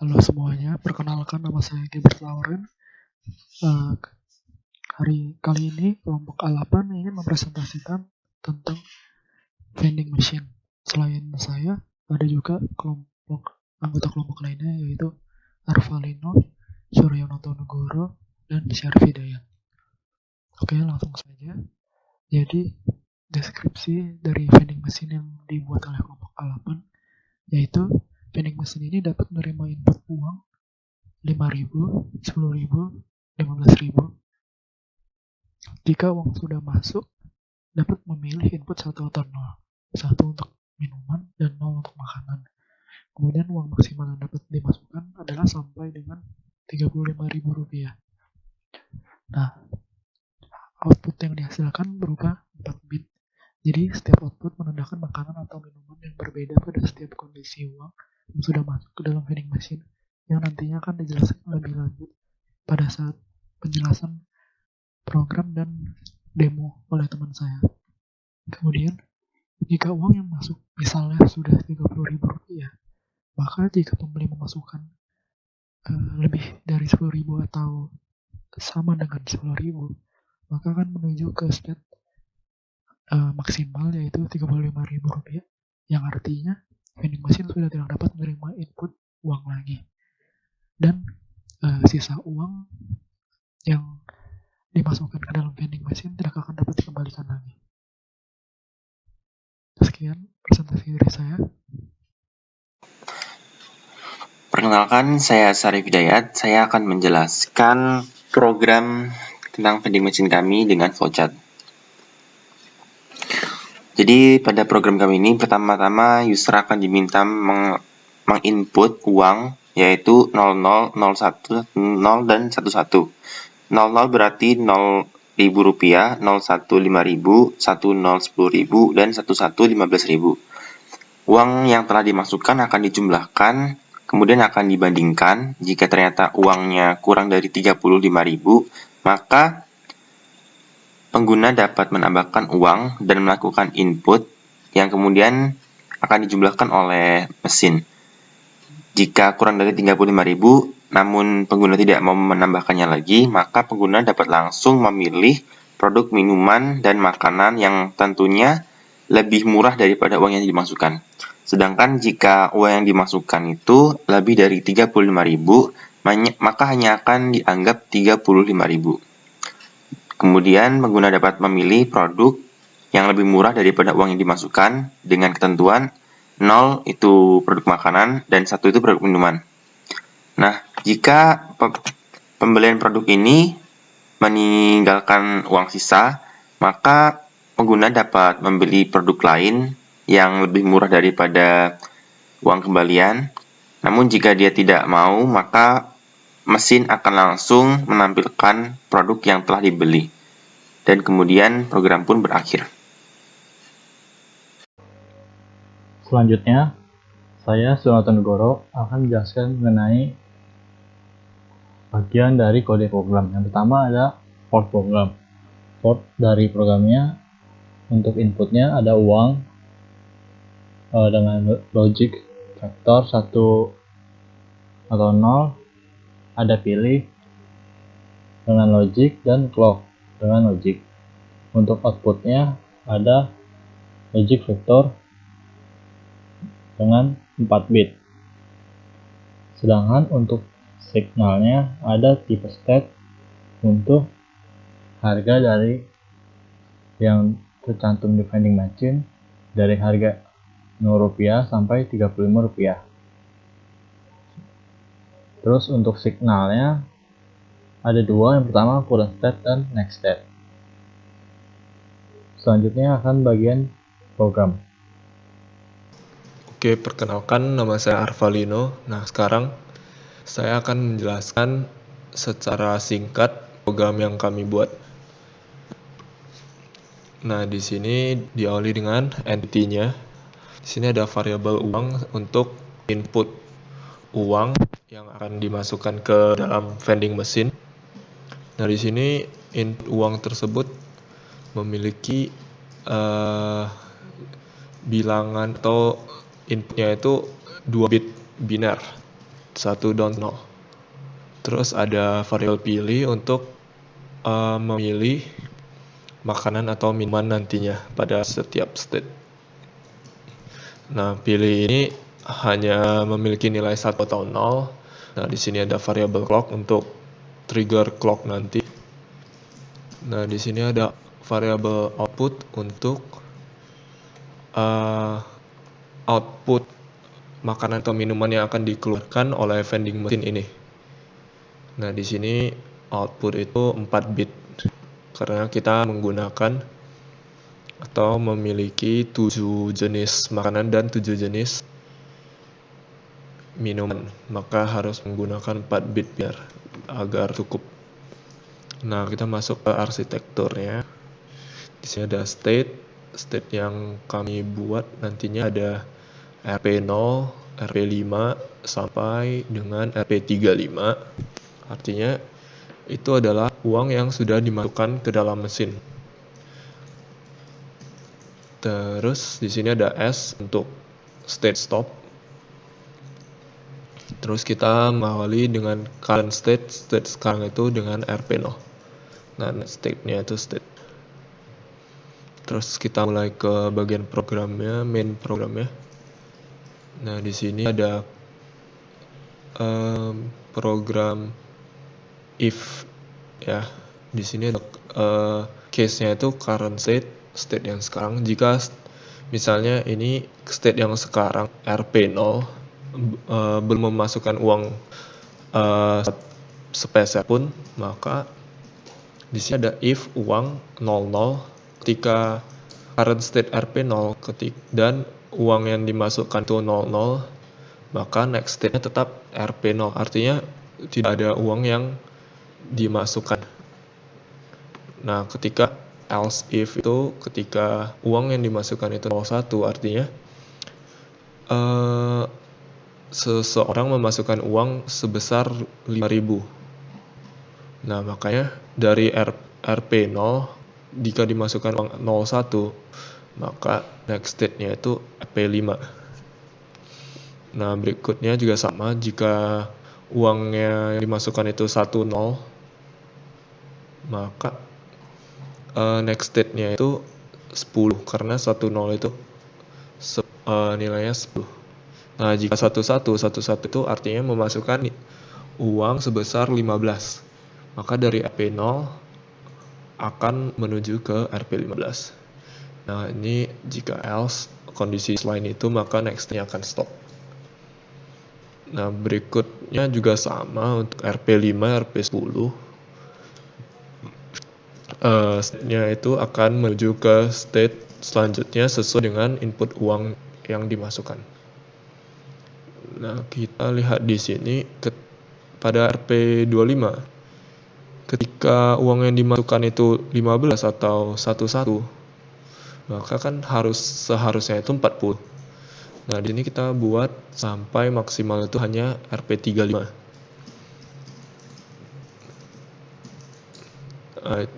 Halo semuanya, perkenalkan nama saya Gilbert Lauren. Eh, Hari kali ini kelompok A8 ingin mempresentasikan tentang vending machine. Selain saya, ada juga anggota kelompok lainnya yaitu Arvalino, Suryonoto Nugoro, dan Syarif Hidayat. Oke, langsung saja. Jadi, deskripsi dari vending machine yang dibuat oleh kelompok A8 yaitu vending machine ini dapat menerima input uang 5.000, 10.000, 15.000. Jika uang sudah masuk, dapat memilih input 1 atau 0. 1 untuk minuman dan 0 untuk makanan. Kemudian uang maksimal yang dapat dimasukkan adalah sampai dengan Rp35.000. Nah, output yang dihasilkan berupa 4 bit. Jadi setiap output menandakan makanan atau minuman yang berbeda pada setiap kondisi uang yang sudah masuk ke dalam vending machine, yang nantinya akan dijelaskan lebih lanjut pada saat penjelasan program dan demo oleh teman saya. Kemudian, jika uang yang masuk misalnya sudah Rp30.000, maka jika pembeli memasukkan lebih dari 10.000 atau sama dengan 10.000, maka akan menuju ke state maksimal yaitu Rp35.000, yang artinya vending machine sudah tidak dapat menerima input uang lagi. Dan sisa uang yang dimasukkan ke dalam vending machine tidak akan dapat dikembalikan lagi. Sekian presentasi dari saya. Perkenalkan, saya Syarif Hidayat. Saya akan menjelaskan program tentang vending machine kami dengan flowchart. Jadi pada program kami ini pertama-tama user akan diminta menginput uang yaitu 00, 01, 0 dan 11. 00 berarti 0.000 rupiah, 01 5.000, 10 10.000 dan 11 15.000. Uang yang telah dimasukkan akan dijumlahkan, kemudian akan dibandingkan. Jika ternyata uangnya kurang dari 35.000, maka pengguna dapat menambahkan uang dan melakukan input yang kemudian akan dijumlahkan oleh mesin. Jika kurang dari 35.000, namun pengguna tidak mau menambahkannya lagi, maka pengguna dapat langsung memilih produk minuman dan makanan yang tentunya lebih murah daripada uang yang dimasukkan. Sedangkan jika uang yang dimasukkan itu lebih dari 35.000, maka hanya akan dianggap 35.000. Kemudian pengguna dapat memilih produk yang lebih murah daripada uang yang dimasukkan dengan ketentuan 0 itu produk makanan dan 1 itu produk minuman. Nah, jika pembelian produk ini meninggalkan uang sisa, maka pengguna dapat membeli produk lain yang lebih murah daripada uang kembalian. Namun jika dia tidak mau, maka mesin akan langsung menampilkan produk yang telah dibeli. Dan kemudian program pun berakhir. Selanjutnya, saya Suryonoto Nugoro akan menjelaskan mengenai bagian dari kode program. Yang pertama ada port program. Port dari programnya untuk inputnya ada uang dengan logic vektor 1 atau 0, ada pilih dengan logic dan clock dengan logic. Untuk outputnya ada logic vektor dengan 4 bit. Sedangkan untuk signalnya ada tipe state untuk harga dari yang tercantum di vending machine dari harga Rp0 sampai Rp35. Terus untuk signalnya ada dua, yang pertama current state dan next state. Selanjutnya akan bagian program. Oke, perkenalkan nama saya Arvalino. Nah, sekarang saya akan menjelaskan secara singkat program yang kami buat. Nah, di sini diawali dengan entity-nya. Di sini ada variabel uang untuk input uang yang akan dimasukkan ke dalam vending machine. Nah, di sini input uang tersebut memiliki bilangan atau inputnya itu 2 bit biner. 1 dan 0. Terus ada variabel pilih untuk memilih makanan atau minuman nantinya pada setiap state. Nah, pilih ini hanya memiliki nilai 1 atau 0. Nah, di sini ada variabel clock untuk trigger clock nanti. Nah, di sini ada variabel output untuk output makanan atau minuman yang akan dikeluarkan oleh vending machine ini. Nah, di sini output itu 4 bit karena kita menggunakan atau memiliki 7 jenis makanan dan 7 jenis minuman, maka harus menggunakan 4 bit biar agar cukup. Nah, kita masuk ke arsitekturnya. Di sini ada state yang kami buat nantinya ada RP0, RP5 sampai dengan RP35. Artinya itu adalah uang yang sudah dimasukkan ke dalam mesin. Terus di sini ada S untuk state stop. Terus kita mengawali dengan current state sekarang itu dengan RP0. Nah, state-nya itu state. Terus kita mulai ke bagian programnya, main programnya. Nah, di sini ada program if ya. Di sini ada case-nya itu current state yang sekarang. Jika misalnya ini state yang sekarang RP0 belum memasukkan uang sepeser pun, maka di sini ada if uang 00 ketika current state RP0 dan uang yang dimasukkan itu 00, maka next state-nya tetap RP0, artinya tidak ada uang yang dimasukkan. Nah, ketika else if itu ketika uang yang dimasukkan itu 01, artinya seseorang memasukkan uang sebesar 5.000. Nah, makanya dari RP0 jika dimasukkan uang 01, maka next state-nya itu RP5. Nah, berikutnya juga sama, jika uangnya yang dimasukkan itu 10, maka next state-nya itu 10 karena 10 itu nilainya 10. Nah, jika 11 itu artinya memasukkan uang sebesar 15. Maka dari RP0 akan menuju ke RP15. Nah, ini jika else kondisi selain itu, maka next-nya akan stop. Nah, berikutnya juga sama untuk RP5, RP10. State-nya itu akan menuju ke state selanjutnya sesuai dengan input uang yang dimasukkan. Nah, kita lihat di sini pada RP25 ketika uang yang dimasukkan itu 15 atau 11, maka kan seharusnya itu 40. Nah, di sini kita buat sampai maksimal itu hanya RP35.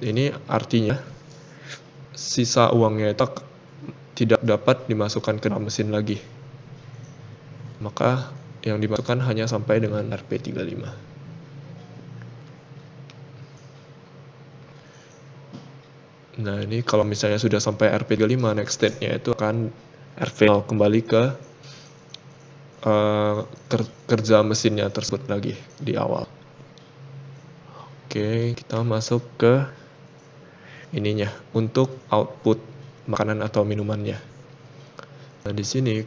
Ini artinya sisa uangnya itu tidak dapat dimasukkan ke dalam mesin lagi. Maka yang dimasukkan hanya sampai dengan RP35. Nah, ini kalau misalnya sudah sampai RP35, next state-nya itu akan RP0 kembali ke kerja mesinnya tersebut lagi di awal. Oke, kita masuk ke ininya untuk output makanan atau minumannya. Nah, di sini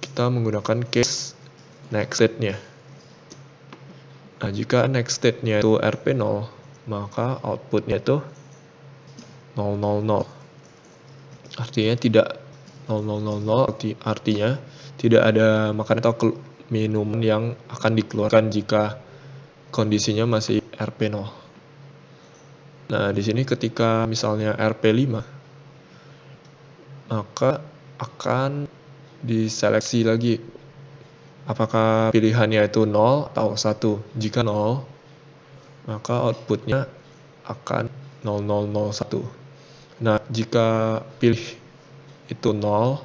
kita menggunakan case next state-nya. Nah, jika next state-nya itu RP0, maka output-nya itu 000. Artinya tidak 0000, artinya tidak ada makanan atau minuman yang akan dikeluarkan jika kondisinya masih RP0. Nah, di sini ketika misalnya RP5, maka akan diseleksi lagi apakah pilihannya itu 0 atau 1. Jika 0, maka outputnya akan 0001. Nah, jika pilih itu 0,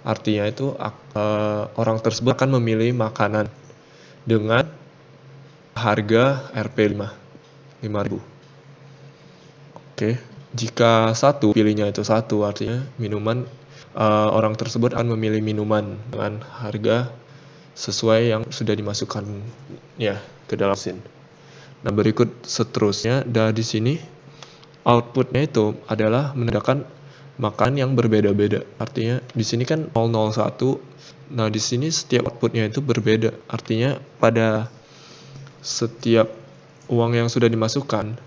artinya itu orang tersebut akan memilih makanan dengan harga Rp5 5.000. Oke, jika pilihnya itu 1, artinya orang tersebut akan memilih minuman dengan harga sesuai yang sudah dimasukkan ya ke dalam mesin. Nah, berikut seterusnya di sini outputnya itu adalah menandakan makanan yang berbeda-beda. Artinya di sini kan 001. Nah, di sini setiap outputnya itu berbeda. Artinya pada setiap uang yang sudah dimasukkan,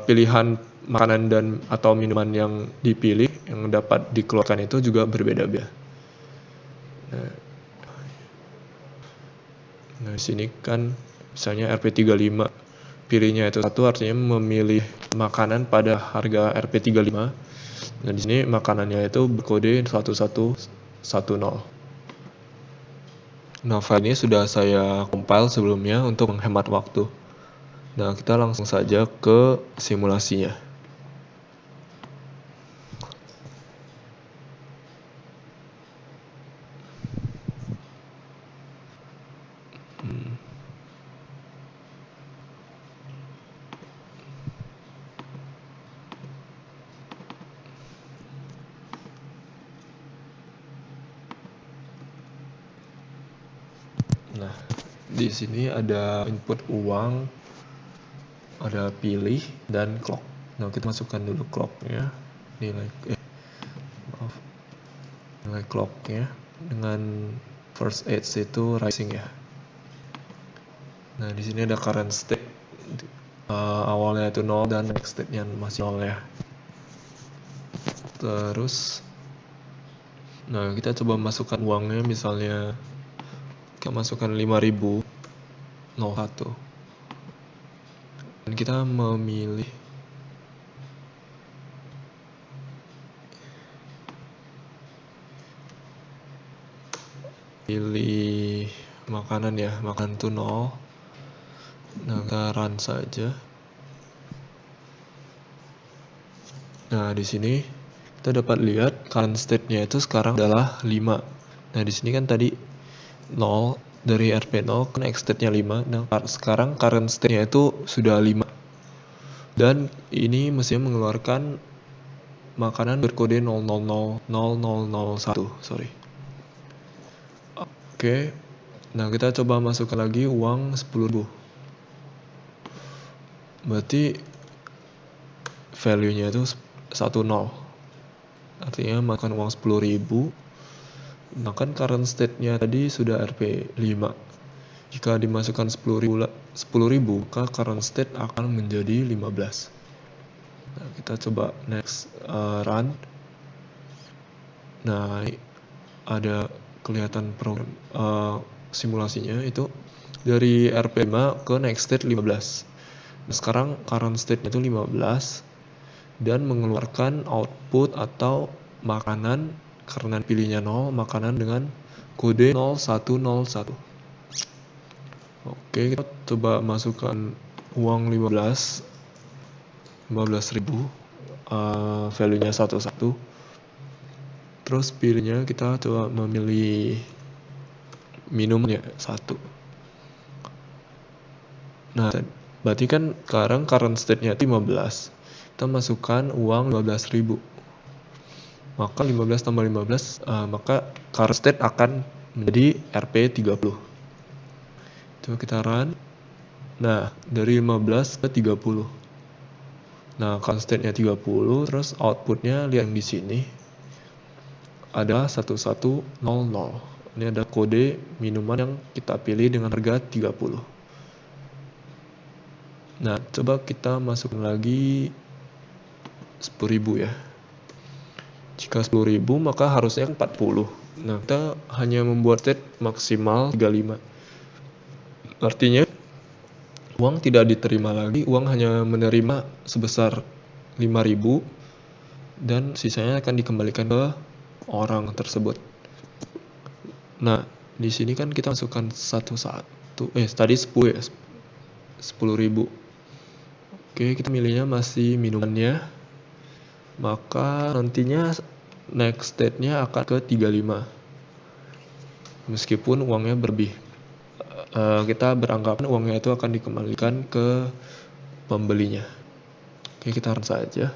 pilihan makanan dan atau minuman yang dipilih yang dapat dikeluarkan itu juga berbeda-beda. Nah, di sini kan misalnya Rp35, pilihnya itu 1, artinya memilih makanan pada harga Rp35. Nah, di sini makanannya itu berkode 1110. Nah, file ini sudah saya compile sebelumnya untuk menghemat waktu. Nah, kita langsung saja ke simulasinya. Nah, di sini ada input uang, ada pilih, dan clock. Nah, kita masukkan dulu clocknya, nilai clocknya dengan first edge itu rising ya. Nah, di sini ada current state, awalnya itu 0 dan next state-nya masih 0 ya. Terus, nah kita coba masukkan uangnya, misalnya kita masukkan 5.000 01. Dan kita memilih makanan ya, makanan itu 0. Nah, kita run saja. Nah, di sini kita dapat lihat current state-nya itu sekarang adalah 5. Nah, di sini kan tadi 0 dari Rp0 ke next state-nya 5. Nah, sekarang current state-nya itu sudah 5. Dan ini mesinnya mengeluarkan makanan berkode 0000001, sorry. Oke. Nah, kita coba masukkan lagi uang 10.000. Berarti value-nya itu 10. Artinya makan uang 10.000. Nah, kan current state-nya tadi sudah Rp5. Jika dimasukkan 10.000, maka current state akan menjadi 15. Nah, kita coba next run. Nah, ada kelihatan program simulasinya itu dari Rp5 ke next state 15. Nah, sekarang current state-nya itu 15 dan mengeluarkan output atau makanan karena pilihnya 0, makanan dengan kode 0101. Oke, kita coba masukkan uang 15.000, value-nya 11. Terus pilihnya kita coba memilih minumnya 1. Nah, berarti kan sekarang current state-nya 15. Kita masukkan uang 15.000. Maka 15 tambah 15, maka current state akan menjadi Rp30. Coba kita run. Nah, dari 15 ke 30. Nah, current state-nya 30, terus output-nya lihat di sini adalah 1100. Ini ada kode minuman yang kita pilih dengan harga 30. Nah, coba kita masukkan lagi 10.000 ya. Jika 10.000 maka harusnya 40. Nah, kita hanya membuat state maksimal 35. Artinya uang tidak diterima lagi, uang hanya menerima sebesar 5.000 dan sisanya akan dikembalikan ke orang tersebut. Nah, di sini kan kita masukkan tadi 10 ya. 10.000. Oke, kita milihnya masih minumannya. Maka nantinya next state-nya akan ke 35. Meskipun uangnya berlebih. kita beranggapan uangnya itu akan dikembalikan ke pembelinya. Oke, kita run saja.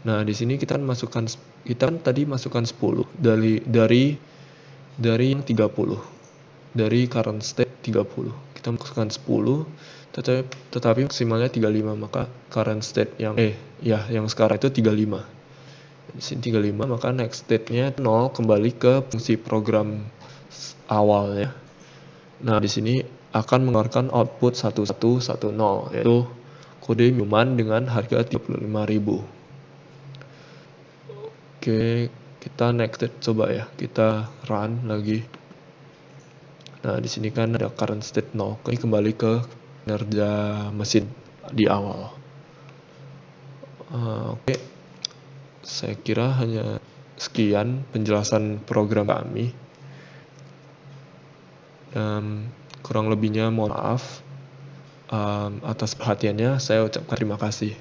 Nah, di sini kita kan tadi masukkan 10 dari yang 30. Dari current state 30. Kita masukkan 10 tetapi maksimalnya 35, maka current state yang sekarang itu 35. Di sini 35, maka next state-nya 0 kembali ke fungsi program awalnya. Nah, di sini akan mengeluarkan output 1110, yaitu kode minuman dengan harga 35.000. Oke, kita next state coba ya. Kita run lagi. Nah, di sini kan ada current state 0. Ini kembali ke kinerja mesin di awal. Oke. Saya kira hanya sekian penjelasan program kami. Kurang lebihnya mohon maaf. Atas perhatiannya saya ucapkan terima kasih.